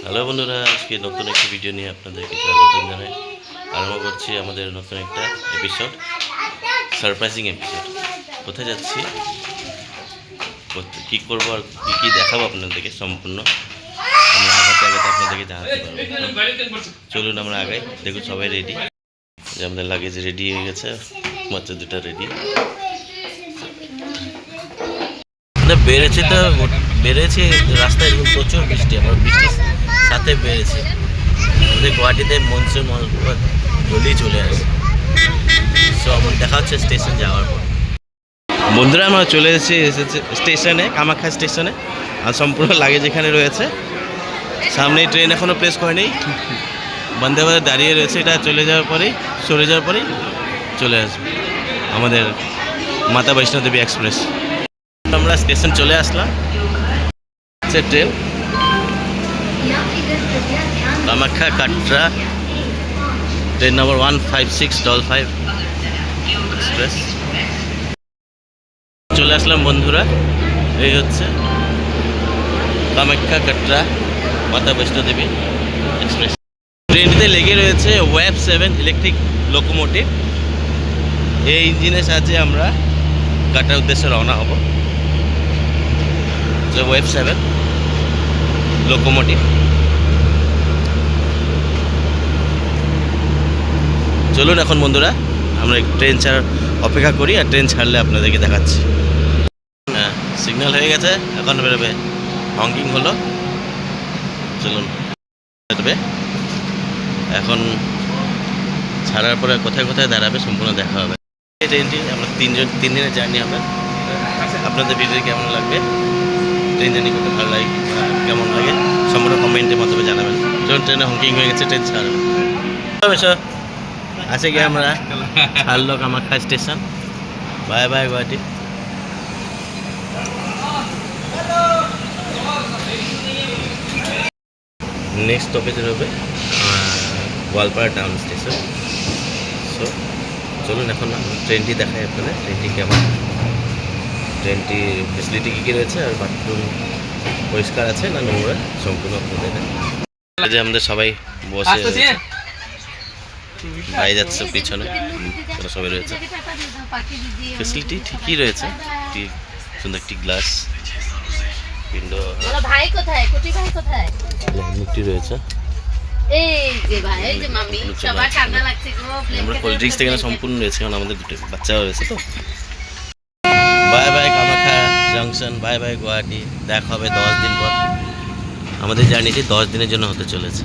Hello বন্ধুরা, আজকে নতুন একটি ভিডিও নিয়ে আপনাদেরকে স্বাগত জানাই। আরম্ভ করছি আমাদের নতুন একটা এপিসোড, সারপ্রাইজিং এপিসোড। কোথায় যাচ্ছি, কী করবো আর কী দেখাবো আপনাদেরকে সম্পূর্ণ আমরা আগাতে আপনাদেরকে জানাতে পারবো। চলুন আমরা আগাই। দেখুন সবাই রেডি, যে আমাদের লাগেজ রেডি হয়ে গেছে, মাত্র দুটা রেডি বেড়েছে। তো বেড়েছে রাস্তায় প্রচুর বৃষ্টি, আমার বৃষ্টির সাথে বেড়েছে। আমাদের গুয়াহাটিতে মনসুন জলদি চলে আসে। সো আমার দেখা হচ্ছে স্টেশন যাওয়ার পর। বন্ধুরা আমরা চলে এসেছি স্টেশনে, কামাখ্যা স্টেশনে। আর সম্পূর্ণ লাগেজ এখানে রয়েছে। সামনে ট্রেন এখনও প্লেস করেনি, বন্দে ভারত দাঁড়িয়ে রয়েছে। এটা চলে যাওয়ার পরেই, সরে যাওয়ার পরেই চলে আসবে আমাদের মাতা বৈষ্ণো দেবী এক্সপ্রেস। আমরা স্টেশন চলে আসলাম। Train Kamakhya Katra, train number 15655 express. চলে আসলাম বন্ধুরা, এই হচ্ছে কামাখ্যা কাটরা মাতা বৈষ্ণো দেবী এক্সপ্রেস। ট্রেনটিতে লেগে রয়েছে ওয়েব 7 ইলেকট্রিক লোকোমোটিভ। এই ইঞ্জিনের সাহায্যে আমরা কাটার উদ্দেশ্যে রওনা হব। Web 7 locomotive. চলুন এখন বন্ধুরা আমরা ট্রেন ছাড়ার অপেক্ষা করি, আর ট্রেন ছাড়লে আপনাদেরকে দেখাচ্ছি। হ্যাঁ, সিগন্যাল হয়ে গেছে, এখন বেরোবে। হংকিং হলো। চলুন বেরোবে। এখন ছাড়ার পরে কোথায় কোথায় দাঁড়াবে সম্পূর্ণ দেখা হবে। এই ট্রেনটি আমরা 3 দিনের জার্নি হবে। আপনাদের ভিডিও কেমন লাগবে, ট্রেন জার্নি করতে ভালো লাগে কেমন লাগে সম্পূর্ণ কমেন্টের মাধ্যমে জানাবেন। যখন ট্রেনে হংকিং হয়ে গেছে, ট্রেন ছাড়বে। আছে গিয়ে আমরা ছাড়লো Kamakhya station. Bye bye Guwahati. Next stoppage হবে গোয়ালপাড়া টাউন স্টেশন। সো চলুন এখন ট্রেনটি দেখাই আপনাদের, ট্রেনটি কেমন, ট্রেনটির ফেসিলিটি কী কী রয়েছে, আর বাথরুম পরিষ্কার আছে না নোংরা সম্পূর্ণ আপনাদের। যে আমাদের সবাই বসে ভাই যাচ্ছে পিছনে, সবাই রয়েছে। ফেসিলিটি ঠিকই রয়েছে, সুন্দর একটি গ্লাস উইন্ডো, মুক্তি রয়েছে। আমরা কোল্ড ড্রিঙ্কস থেকে সম্পূর্ণ রয়েছে, কারণ আমাদের দুটো বাচ্চাও রয়েছে। তো bye bye Kamakhya junction, bye bye Guwahati. দেখা হবে 10 দিন পর। আমাদের জার্নিটি 10 দিনের জন্য হতে চলেছে।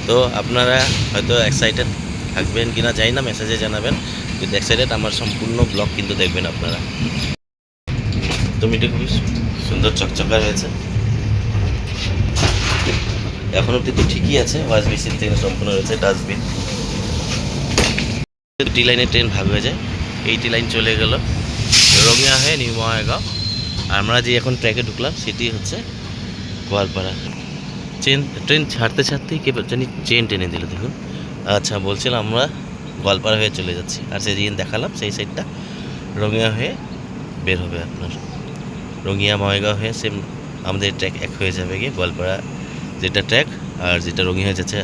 তো আপনারা হয়তো এক্সাইটেড থাকবেন কিনা জানি না, মেসেজে জানাবেন। কিন্তু এক্সাইটেড আমার সম্পূর্ণ ব্লগ কিন্তু দেখবেন আপনারা। তুমিটি খুবই সুন্দর চকচকা হয়েছে। এখন অব্দি তো ঠিকই আছে, ওয়াশ বেসিন থেকে সম্পূর্ণ রয়েছে ডাস্টবিন। টি লাইনে ট্রেন ভাগ হয়ে যায়। এইটি লাইন চলে গেল রঙিয়া হয়ে নিউ বঙ্গাইগাঁও। আমরা যে এখন ট্র্যাকে ঢুকলাম সেটি হচ্ছে গোয়ালপাড়া। ট্রেন ছাড়তে ছাড়তেই কে জানি চেন টেনে দিল, দেখুন। আচ্ছা, বলছিলাম আমরা গোয়ালপাড়া হয়ে চলে যাচ্ছি, আর সেই দিন দেখালাম সেই সাইডটা রঙিয়া হয়ে বের হবে আপনার। রঙিয়া বঙ্গাইগাঁও হয়ে সেম আমাদের ট্র্যাক এক হয়ে যাবে গিয়ে গোয়ালপাড়া যেটা ট্র্যাক, আর যেটা রঙিয়া হয়ে যাচ্ছে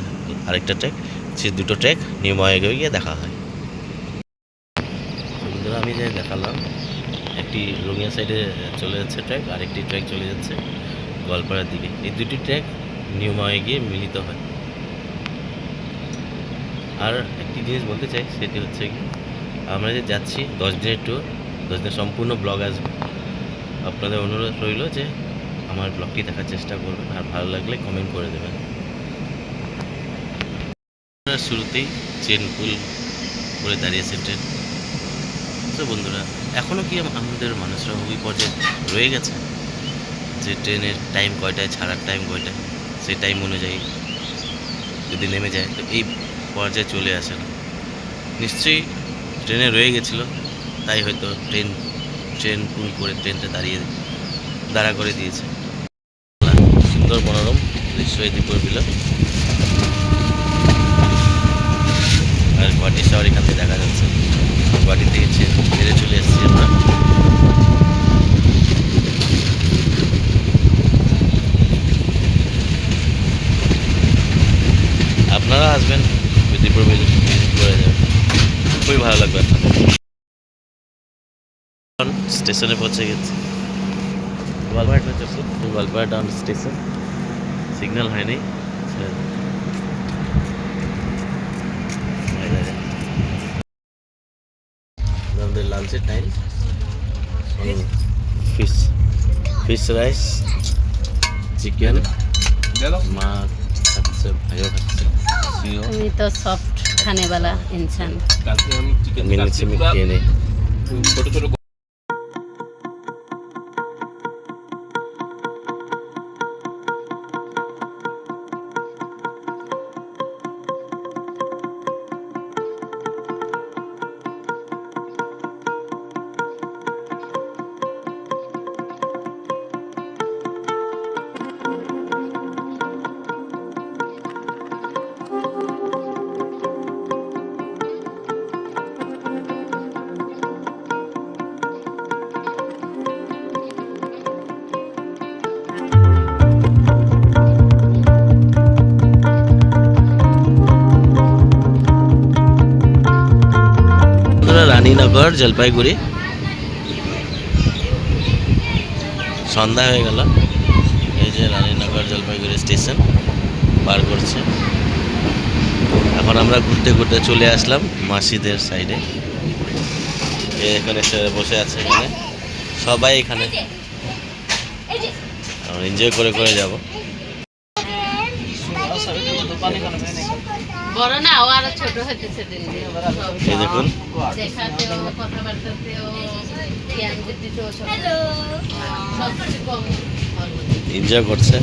আরেকটা ট্র্যাক। সেই দুটো ট্র্যাক নিউ বঙ্গাইগাঁও গিয়ে দেখা হয়। আমি যে দেখালাম একটি রঙিয়া সাইডে চলে যাচ্ছে ট্র্যাক, আর একটি ট্র্যাক চলে যাচ্ছে গোয়ালপাড়ার দিকে। এই দুটি ট্র্যাক নিউ মায়ে গিয়ে মিলিত হয়। আর একটি জিনিস বলতে চাই, সেটি হচ্ছে কি, আমরা যে যাচ্ছি 10 দিনের ট্যুর, 10 দিনের সম্পূর্ণ ব্লগ আসবে। আপনাদের অনুরোধ রইল যে আমার ব্লগটি দেখার চেষ্টা করবেন, আর ভালো লাগলে কমেন্ট করে দেবেন। শুরুতেই চেনপুল করে দাঁড়িয়েছে ট্রেন। তো বন্ধুরা, এখনও কি আমাদের মানুষরা ওই পর্যায়ে রয়ে গেছে যে ট্রেনের টাইম কয়টায়, ছাড়ার টাইম কয়টায়, সেই টাইম অনুযায়ী যদি নেমে যায় তো এই পর্যায়ে চলে আসে না? নিশ্চয়ই ট্রেনে রয়ে গেছিলো, তাই হয়তো ট্রেন পুল করে ট্রেনটা দাঁড়া করে দিয়েছে। সুন্দর মনোরম দৃশ্য এই দ্বীপের বিল, আর গুয়াহাটি শহর এখান থেকে দেখা যাচ্ছে। গুয়াহাটি থেকে ছেড়ে চলে এসেছি আমরা। আসবেন মেদিনীপুর ভিজিট করে যাবেন, খুবই ভালো লাগবে আপনাদের। স্টেশনে পৌঁছে গেছি, গোয়ালপাড়া টাউন স্টেশন। সিগন্যাল হয়নি, আমাদের লাঞ্চের time. Fish fish rice, chicken, মা খাচ্ছে, ভাইও খাচ্ছে। তুমি তো সফট খানে वाला इंसान। মিলেছে আমি খেয়ে নেই। ছোট ছোট রানীনগর, জলপাইগুড়ি। সন্ধ্যা হয়ে গেল, এই যে রানীনগর জলপাইগুড়ি স্টেশন পার করছে। এখন আমরা ঘুরতে ঘুরতে চলে আসলাম মাসিদের সাইডে। এখানে বসে আছে, এখানে সবাই এখানে এনজয় করে করে যাব। বড় না, ও আরো ছোট হইতেছে দিন দিন। এই দেখুন, দেখাতেও, কথাবার্তাতেও, জ্ঞান বুদ্ধিতেও সব কিছু কম। এনজয় করছে।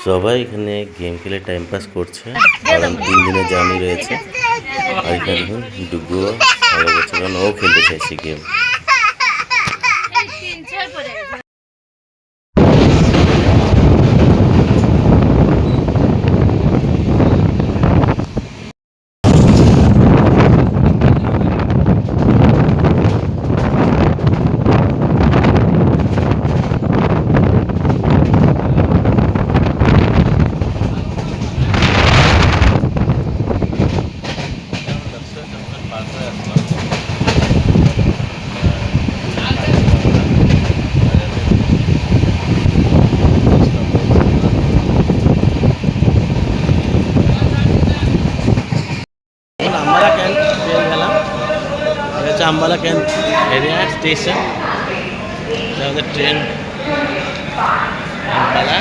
সবাই এখানে গেম খেলে টাইম পাস করছে, কারণ 3 দিনের জার্নি রয়েছে। আর এখানে দেখুন ডুগু ভালো করছে, কারণ ও খেলতে চাইছে game. Ambala can't area station, আমাদের ট্রেন আম্বালা।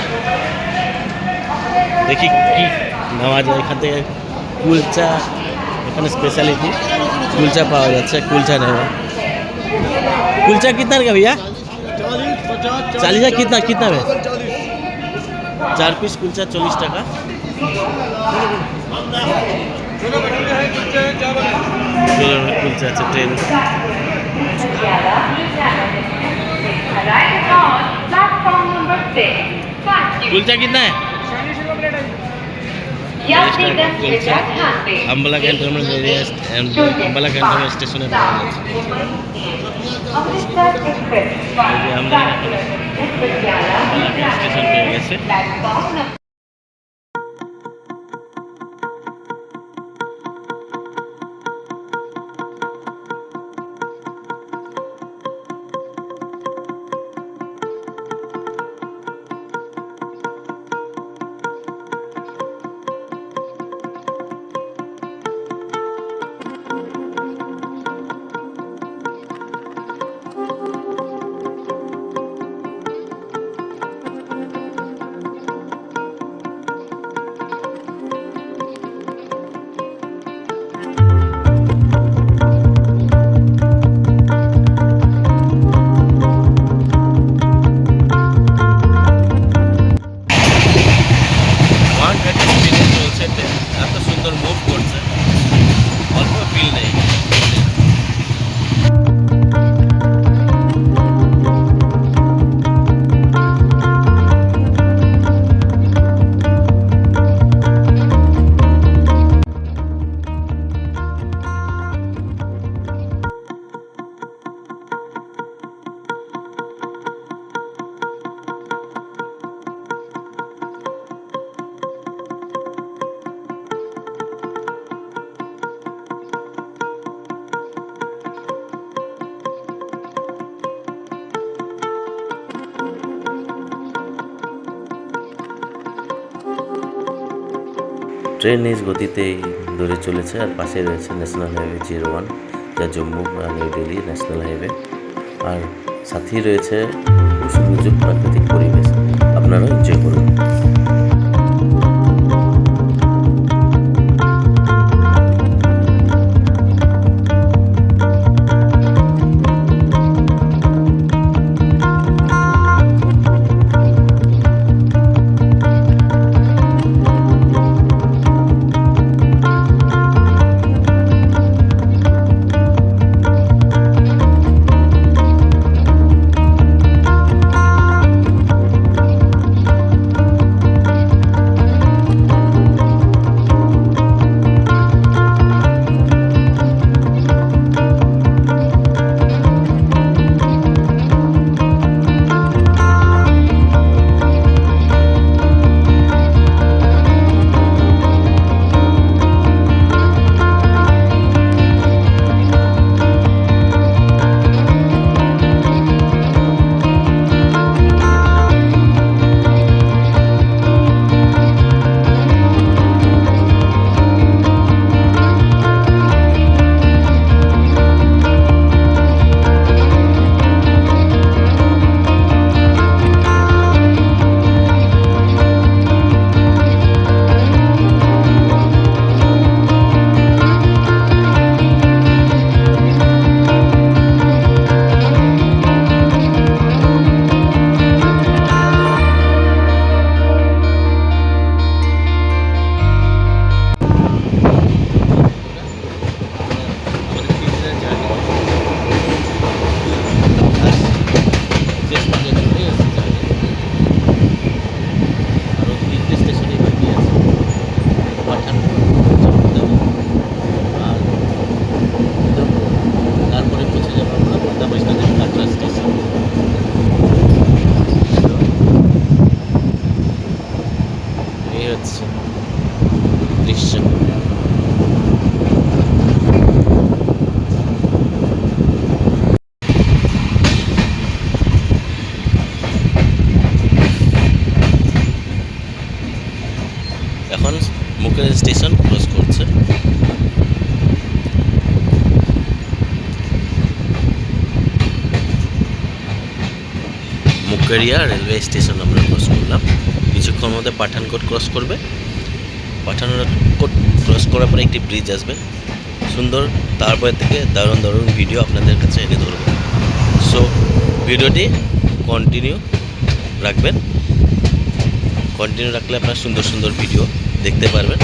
দেখি কি নেওয়া যায় এখান থেকে। কুলচা এখানে স্পেশালিটি, কুলচা পাওয়া যাচ্ছে, কুলচা নেওয়া। कुलचा कितना का भैया? 40 है। कितना कितना है? 4 पीस कुलचा 40 টাকা। कुलचा अच्छा ट्रेन। कुलचा कितना है? Ambala cantonment area, Ambala cantonment station है। আমরা স্টেশন পেয়ে গেছে। ট্রেন নিজ গতিতেই দৌড়ে চলেছে, আর পাশে রয়েছে ন্যাশনাল হাইওয়ে 01, যা জম্মু আর নিউ দিল্লি ন্যাশনাল হাইওয়ে। আর সাথেই রয়েছে সুন্দর প্রাকৃতিক পরিবেশ, আপনারা এনজয় করুন। দৃশ্য এখন মুকের স্টেশন ক্রস করছে। মুকেরিয়া রেলওয়ে স্টেশন আমরা ক্রস করলাম। কিছুক্ষণ মধ্যে পাঠানকোট ক্রস করবে। পাঠানকোট ক্রস করার পরে একটি ব্রিজ আসবে সুন্দর, তারপরে থেকে দারুণ দারুণ ভিডিও আপনাদের কাছে এনে ধরবো। সো ভিডিওটি কন্টিনিউ রাখবেন, কন্টিনিউ রাখলে আপনারা সুন্দর সুন্দর ভিডিও দেখতে পারবেন।